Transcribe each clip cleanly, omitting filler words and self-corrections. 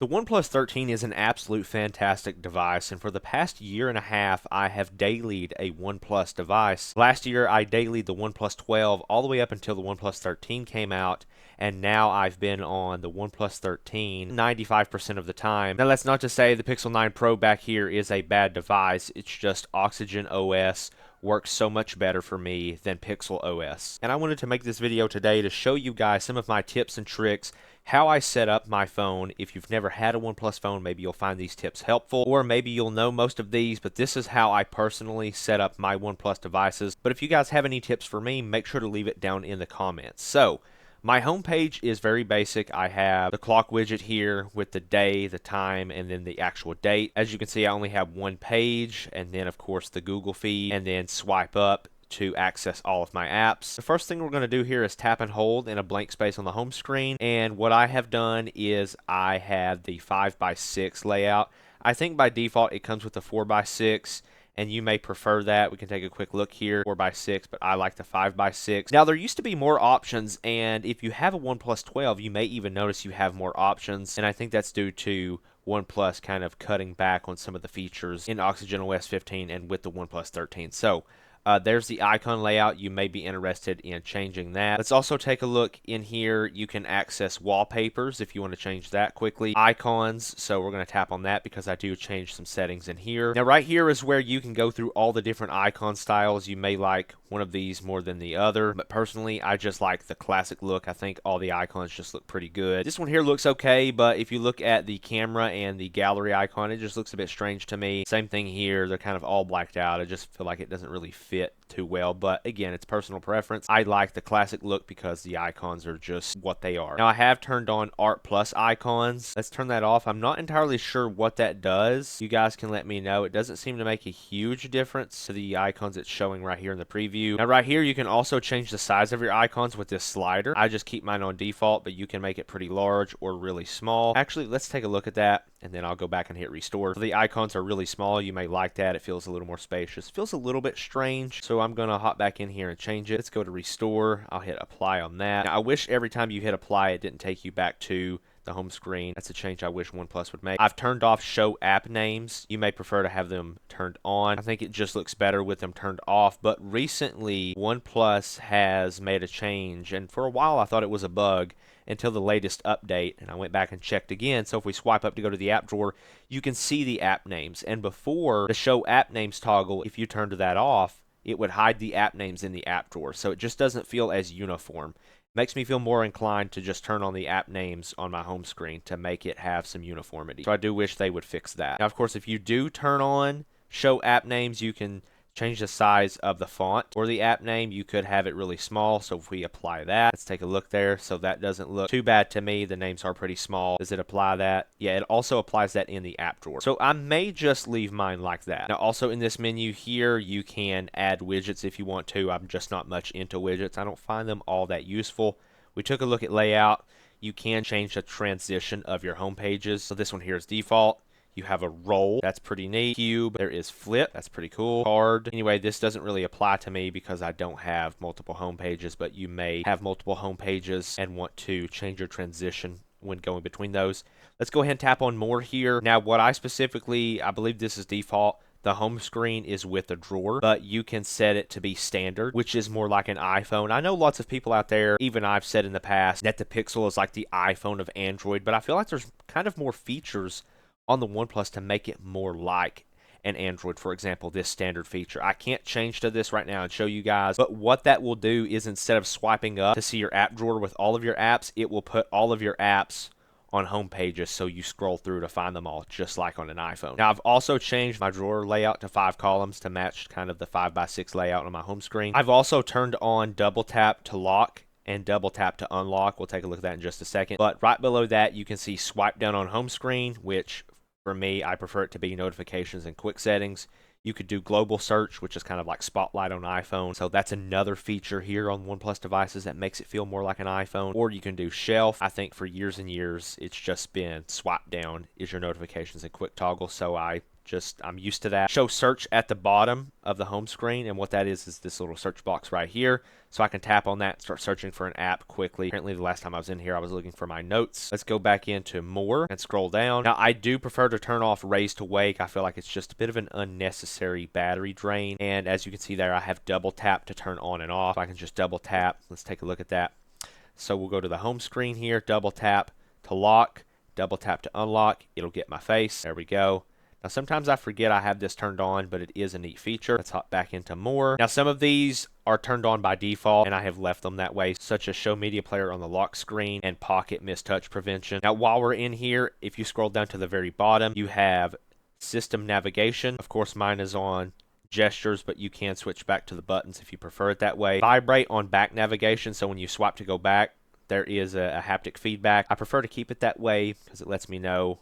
The OnePlus 13 is an absolute fantastic device, and for the past year and a half, I have dailied a OnePlus device. Last year, I dailied the OnePlus 12 all the way up until the OnePlus 13 came out, and now I've been on the OnePlus 13 95% of the time. Now, that's not to say the Pixel 9 Pro back here is a bad device, it's just Oxygen OS works so much better for me than Pixel OS. And I wanted to make this video today to show you guys some of my tips and tricks, how I set up my phone. If you've never had a OnePlus phone, maybe you'll find these tips helpful, or maybe you'll know most of these, but this is how I personally set up my OnePlus devices. But if you guys have any tips for me, make sure to leave it down in the comments. So, my homepage is very basic. I have the clock widget here with the day, the time, and then the actual date. As you can see, I only have one page, and then of course the Google feed, and then swipe up to access all of my apps. The first thing we're going to do here is tap and hold in a blank space on the home screen, and what I have done is I have the 5x6 layout. I think by default it comes with a 4x6, and you may prefer that. We can take a quick look here, 4x6, but I like the 5x6. Now, there used to be more options, and if you have a OnePlus 12, you may even notice you have more options, and I think that's due to OnePlus kind of cutting back on some of the features in Oxygen OS 15 and with the OnePlus 13. So, there's the icon layout. You may be interested in changing that. Let's also take a look in here. You can access wallpapers if you want to change that quickly. Icons, so we're going to tap on that because I do change some settings in here. Now right here is where you can go through all the different icon styles. You may like one of these more than the other, but personally I just like the classic look. I think all the icons just look pretty good. This one here looks okay, but if you look at the camera and the gallery icon, it just looks a bit strange to me. Same thing here. They're kind of all blacked out. I just feel like it doesn't really fit too well, but again, it's personal preference. I like the classic look because the icons are just what they are. Now I have turned on Art Plus icons. Let's turn that off. I'm not entirely sure what that does. You guys can let me know. It doesn't seem to make a huge difference to the icons it's showing right here in the preview. Now right here you can also change the size of your icons with this slider. I just keep mine on default, but you can make it pretty large or really small. Actually, let's take a look at that, and then I'll go back and hit restore. So the icons are really small. You may like that. It feels a little more spacious. It feels a little bit strange, so I'm going to hop back in here and change it. Let's go to restore. I'll hit apply on that. Now, I wish every time you hit apply, it didn't take you back to the home screen. That's a change I wish OnePlus would make. I've turned off show app names. You may prefer to have them turned on. I think it just looks better with them turned off, but recently OnePlus has made a change, and for a while I thought it was a bug until the latest update, and I went back and checked again. So if we swipe up to go to the app drawer, you can see the app names, and before the show app names toggle, if you turned that off, it would hide the app names in the app drawer, so it just doesn't feel as uniform. Makes me feel more inclined to just turn on the app names on my home screen to make it have some uniformity. So I do wish they would fix that. Now, of course, if you do turn on show app names, you can change the size of the font or the app name. You could have it really small, so if we apply that, let's take a look there. So that doesn't look too bad to me. The names are pretty small. Does it apply that? Yeah, it also applies that in the app drawer. So I may just leave mine like that. Now also in this menu here, you can add widgets if you want to. I'm just not much into widgets. I don't find them all that useful. We took a look at layout. You can change the transition of your home pages. So this one here is default. You have a roll, that's pretty neat. Cube, there is flip, that's pretty cool. Card, anyway, this doesn't really apply to me because I don't have multiple home pages, but you may have multiple home pages and want to change your transition when going between those. Let's go ahead and tap on more here. Now, what I specifically, I believe this is default. The home screen is with a drawer, but you can set it to be standard, which is more like an iPhone. I know lots of people out there, even I've said in the past, that the Pixel is like the iPhone of Android, but I feel like there's kind of more features on the OnePlus to make it more like an Android. For example, this standard feature. I can't change to this right now and show you guys, but what that will do is instead of swiping up to see your app drawer with all of your apps, it will put all of your apps on home pages so you scroll through to find them all just like on an iPhone. Now I've also changed my drawer layout to 5 columns to match kind of the 5x6 layout on my home screen. I've also turned on double tap to lock and double tap to unlock. We'll take a look at that in just a second. But right below that, you can see swipe down on home screen, which for me, I prefer it to be notifications and quick settings. You could do global search, which is kind of like Spotlight on iPhone. So that's another feature here on OnePlus devices that makes it feel more like an iPhone. Or you can do shelf. I think for years and years, it's just been swipe down is your notifications and quick toggle. So I Just I'm used to that. Show search at the bottom of the home screen, and what that is this little search box right here. So I can tap on that and start searching for an app quickly. Apparently the last time I was in here, I was looking for my notes. Let's go back into more and scroll down. Now I do prefer to turn off raise to wake. I feel like it's just a bit of an unnecessary battery drain. And as you can see there, I have double tap to turn on and off. I can just double tap. Let's take a look at that. So we'll go to the home screen here, double tap to lock, double tap to unlock. It'll get my face. There we go. Now, sometimes I forget I have this turned on, but it is a neat feature. Let's hop back into more. Now, some of these are turned on by default, and I have left them that way, such as show media player on the lock screen and pocket mistouch prevention. Now, while we're in here, if you scroll down to the very bottom, you have system navigation. Of course, mine is on gestures, but you can switch back to the buttons if you prefer it that way. Vibrate on back navigation, so when you swipe to go back, there is a haptic feedback. I prefer to keep it that way because it lets me know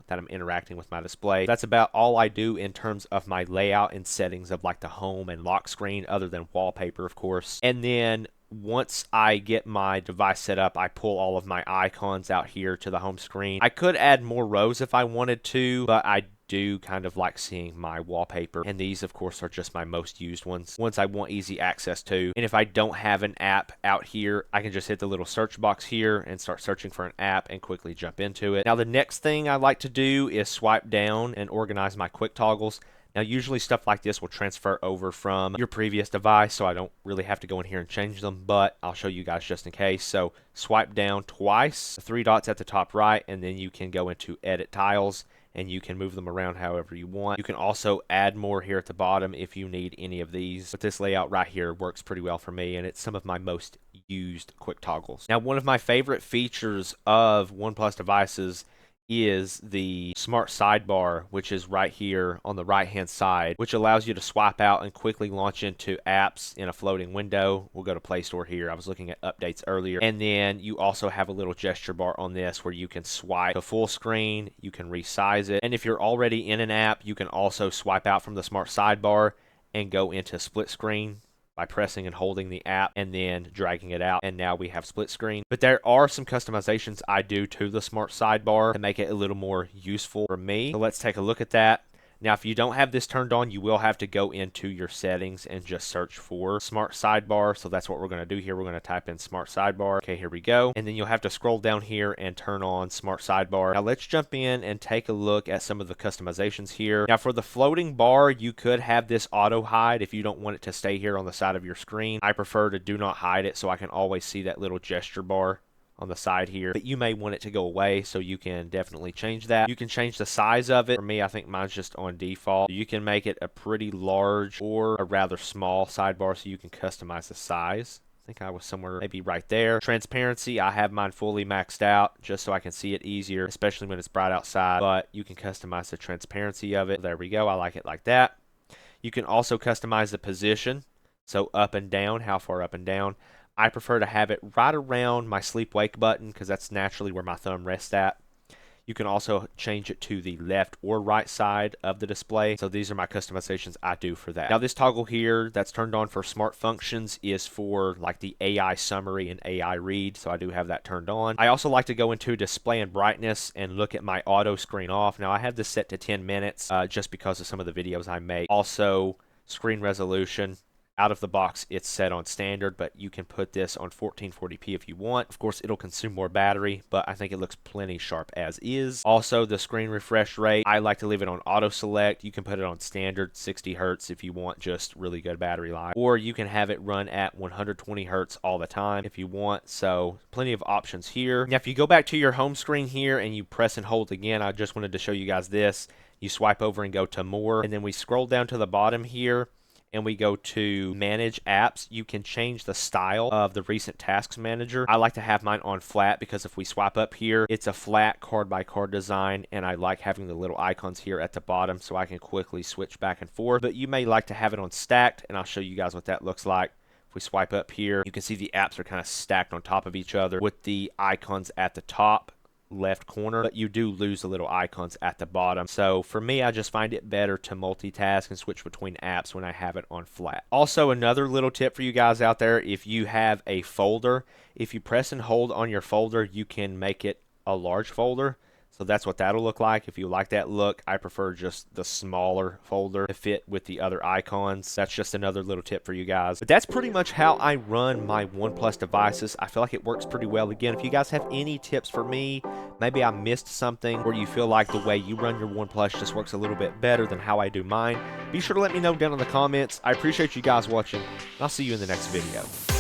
that I'm interacting with my display. That's about all I do in terms of my layout and settings of like the home and lock screen, other than wallpaper, of course. And then once I get my device set up, I pull all of my icons out here to the home screen. I could add more rows if I wanted to, but I do kind of like seeing my wallpaper, and these of course are just my most used ones I want easy access to. And if I don't have an app out here, I can just hit the little search box here and start searching for an app and quickly jump into it. Now the next thing I like to do is swipe down and organize my quick toggles. Now usually stuff like this will transfer over from your previous device, so I don't really have to go in here and change them, but I'll show you guys just in case. So swipe down twice, the three dots at the top right, and then you can go into edit tiles and you can move them around however you want. You can also add more here at the bottom if you need any of these. But this layout right here works pretty well for me, and it's some of my most used quick toggles. Now, one of my favorite features of OnePlus devices is the smart sidebar, which is right here on the right hand side, which allows you to swipe out and quickly launch into apps in a floating window. We'll go to Play Store here. I was looking at updates earlier. And then you also have a little gesture bar on this where you can swipe to full screen, you can resize it, and if you're already in an app, you can also swipe out from the smart sidebar and go into split screen by pressing and holding the app and then dragging it out, and now we have split screen. But there are some customizations I do to the smart sidebar to make it a little more useful for me. So let's take a look at that. Now, if you don't have this turned on, you will have to go into your settings and just search for smart sidebar. So that's what we're going to do here. We're going to type in smart sidebar. Okay, here we go. And then you'll have to scroll down here and turn on smart sidebar. Now let's jump in and take a look at some of the customizations here. Now for the floating bar, you could have this auto hide if you don't want it to stay here on the side of your screen. I prefer to do not hide it so I can always see that little gesture bar on the side here, but you may want it to go away, so you can definitely change that. You can change the size of it. For me, I think mine's just on default. You can make it a pretty large or a rather small sidebar, so you can customize the size. I think I was somewhere maybe right there. Transparency, I have mine fully maxed out just so I can see it easier, especially when it's bright outside, but you can customize the transparency of it. There we go. I like it like that. You can also customize the position, so up and down, how far up and down. I prefer to have it right around my sleep wake button because that's naturally where my thumb rests at. You can also change it to the left or right side of the display. So these are my customizations I do for that. Now this toggle here that's turned on for smart functions is for like the AI summary and AI read. So I do have that turned on. I also like to go into display and brightness and look at my auto screen off. Now I have this set to 10 minutes just because of some of the videos I make. Also screen resolution. Out of the box, it's set on standard, but you can put this on 1440p if you want. Of course, it'll consume more battery, but I think it looks plenty sharp as is. Also, the screen refresh rate, I like to leave it on auto select. You can put it on standard 60 hertz if you want just really good battery life, or you can have it run at 120 hertz all the time if you want. So plenty of options here. Now, if you go back to your home screen here and you press and hold again, I just wanted to show you guys this. You swipe over and go to more, and then we scroll down to the bottom here and we go to manage apps. You can change the style of the recent tasks manager. I like to have mine on flat because if we swipe up here, it's a flat card by card design, and I like having the little icons here at the bottom so I can quickly switch back and forth. But you may like to have it on stacked, and I'll show you guys what that looks like. If we swipe up here, you can see the apps are kind of stacked on top of each other with the icons at the top left corner, but you do lose the little icons at the bottom. So for me, I just find it better to multitask and switch between apps when I have it on flat. Also, another little tip for you guys out there, if you have a folder, if you press and hold on your folder, you can make it a large folder. So that's what that'll look like. If you like that look, I prefer just the smaller folder to fit with the other icons. That's just another little tip for you guys. But that's pretty much how I run my OnePlus devices. I feel like it works pretty well. Again, if you guys have any tips for me, maybe I missed something, or you feel like the way you run your OnePlus just works a little bit better than how I do mine, be sure to let me know down in the comments. I appreciate you guys watching, and I'll see you in the next video.